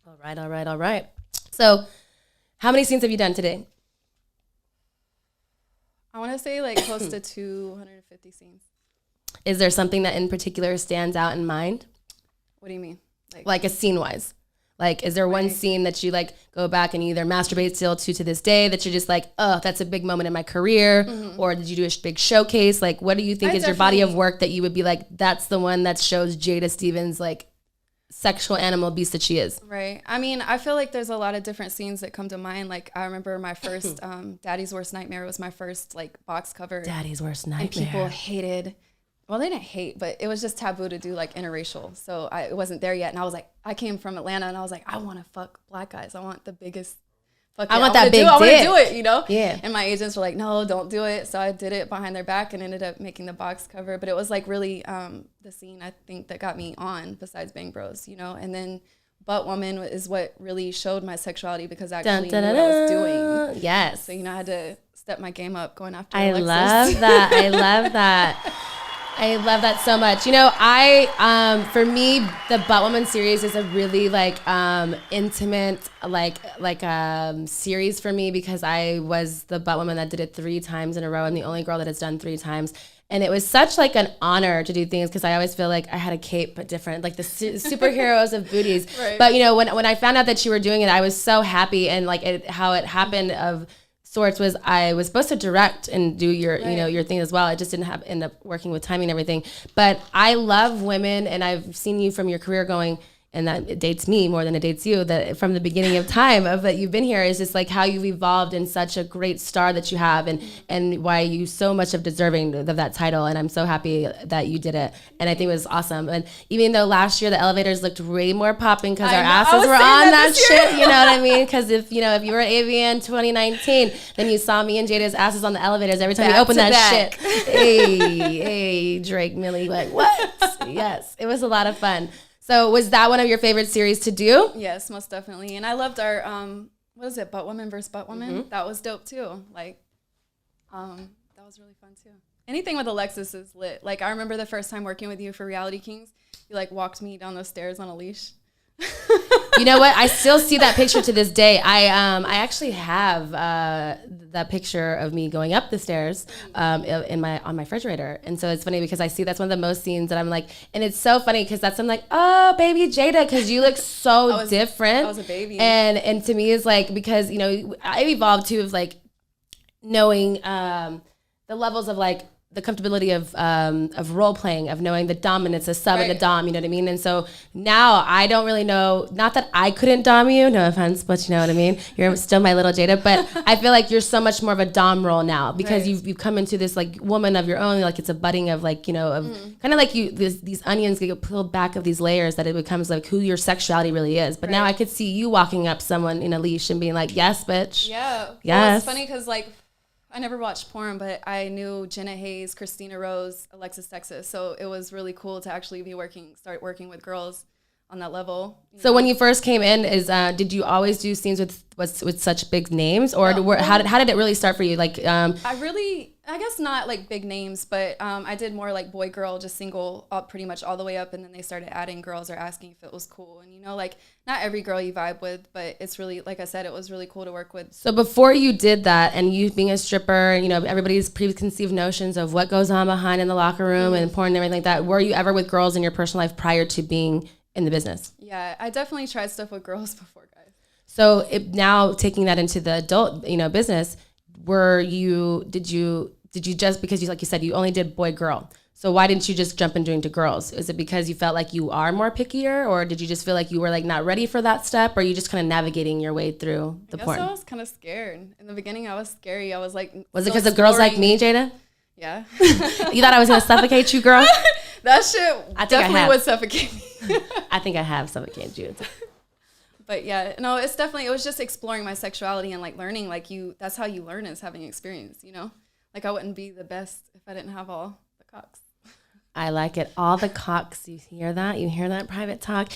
All right. So how many scenes have you done today? I want to say like close to 250 scenes. Is there something that in particular stands out in mind? What do you mean? Like a scene-wise? Like, is there one scene that you like go back and you either masturbate still to this day that you're just like, oh, that's a big moment in my career? Mm-hmm. Or did you do a big showcase? Like, what do you think is your body of work that you would be like, that's the one that shows Jada Stevens like sexual animal beast that she is? Right. I mean, I feel like there's a lot of different scenes that come to mind. Like, I remember my first Daddy's Worst Nightmare was my first like box cover. Daddy's Worst Nightmare. And people hated. Well, they didn't hate, but it was just taboo to do like interracial. So it wasn't there yet. And I was like, I came from Atlanta and I was like, I want to fuck black guys. I want the biggest fuck. I want that big dick. I want to do it, you know? Yeah. And my agents were like, no, don't do it. So I did it behind their back and ended up making the box cover. But it was like really the scene I think that got me on besides Bang Bros, you know? And then Butt Woman is what really showed my sexuality because I actually knew what I was doing. Yes. So, you know, I had to step my game up going after I Alexis. love that. I love that. I love that so much. You know, for me, the Butt Woman series is a really like intimate series for me because I was the Butt Woman that did it 3 times in a row and the only girl that has done 3 times. And it was such like an honor to do things because I always feel like I had a cape but different, like the superheroes of booties. Right. But you know, when I found out that you were doing it, I was so happy and like how it happened of sorts was I was supposed to direct and do your you know your thing as well. I just didn't end up working with timing and everything. But I love women and I've seen you from your career going, and that it dates me more than it dates you, that from the beginning of time of that you've been here is just like how you've evolved in such a great star that you have and why you so much of deserving of that title. And I'm so happy that you did it. And I think it was awesome. And even though last year the elevators looked way more popping because our asses were on that shit, you know what I mean? Because if you were at AVN 2019, then you saw me and Jada's asses on the elevators every time you opened that shit. Hey, Drake, Millie, like what? Yes, it was a lot of fun. So was that one of your favorite series to do? Yes, most definitely. And I loved our, what is it, Butt Woman versus Butt Woman? Mm-hmm. That was dope too. Like, that was really fun too. Anything with Alexis is lit. Like, I remember the first time working with you for Reality Kings, you like walked me down those stairs on a leash. You know what? I still see that picture to this day. I actually have that picture of me going up the stairs on my refrigerator, and so it's funny because I see that's one of the most scenes that I'm like, and it's so funny because I'm like, oh, baby Jada, because you look so different. I was a baby, and to me is like because I evolved too of like knowing the levels of like the comfortability of role playing, of knowing the dominance, the sub, and the dom, you know what I mean? And so now I don't really know, not that I couldn't dom you, no offense, but you know what I mean? You're still my little Jada, but I feel like you're so much more of a dom role now because you've come into this like woman of your own, like it's a budding of like, kind of like these onions get pulled back of these layers that it becomes like who your sexuality really is. But now I could see you walking up someone in a leash and being like, yes, bitch. Yeah. Yes. Well, it's funny because like, I never watched porn, but I knew Jenna Hayes, Christina Rose, Alexis Texas. So it was really cool to actually start working with girls on that level. So when you first came in, did you always do scenes with such big names, or how did it really start for you? Like, I guess not like big names, but I did more like boy girl, just single, pretty much all the way up, and then they started adding girls or asking if it was cool, and like not every girl you vibe with, but it's really, like I said, it was really cool to work with. So before you did that, and you being a stripper, everybody's preconceived notions of what goes on behind in the locker room and porn and everything like that. Were you ever with girls in your personal life prior to being in the business? Yeah, I definitely tried stuff with girls before guys. So now taking that into the adult, business, did you just, because like you said, you only did boy girl. So why didn't you just jump into girls? Is it because you felt like you are more pickier, or did you just feel like you were like not ready for that step, or are you just kind of navigating your way through the porn? I was kind of scared. In the beginning, I was scary. I was like, was it because of girls like me, Jada? Yeah. You thought I was going to suffocate you, girl? That shit definitely would suffocate me. I think I have suffocated you. But yeah, no, it was just exploring my sexuality and like learning, like that's how you learn, is having experience, Like I wouldn't be the best if I didn't have all the cocks. I like it. All the cocks. You hear that? You hear that, private talk?